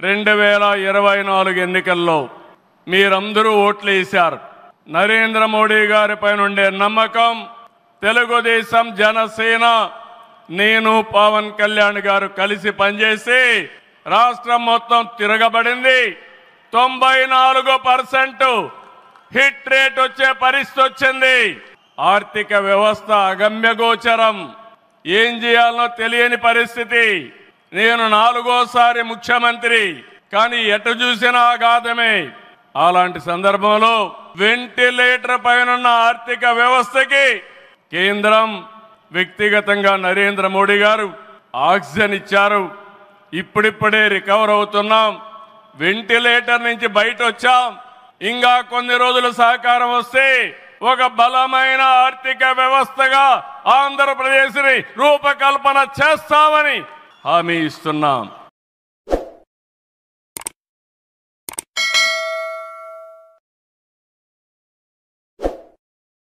2024 ఎన్నికల్లో మీరందరూ ఓట్లు వేశారు. నరేంద్ర మోడీ గారిపై ఉండే నమ్మకం, తెలుగుదేశం, జనసేన, నేను, పవన్ కళ్యాణ్ గారు కలిసి పనిచేసి రాష్ట్రం మొత్తం తిరగబడింది. 94% హిట్ రేట్ వచ్చే పరిస్థితి వచ్చింది. ఆర్థిక వ్యవస్థ అగమ్యగోచరం, ఏం చేయాలనో తెలియని పరిస్థితి. నేను 4వ ముఖ్యమంత్రి, కానీ ఎటు చూసినా ఆఘాతమే. అలాంటి సందర్భంలో వెంటిలేటర్ పైన ఆర్థిక వ్యవస్థకి కేంద్రం వ్యక్తిగతంగా నరేంద్ర మోడీ గారు ఆక్సిజన్ ఇచ్చారు. ఇప్పుడిప్పుడే రికవర్ అవుతున్నాం, వెంటిలేటర్ నుంచి బయట వచ్చాం. ఇంకా కొన్ని రోజుల సహకారం వస్తే ఒక బలమైన ఆర్థిక వ్యవస్థగా ఆంధ్రప్రదేశ్ని రూపకల్పన చేస్తామని హామీ ఇస్తున్నాం.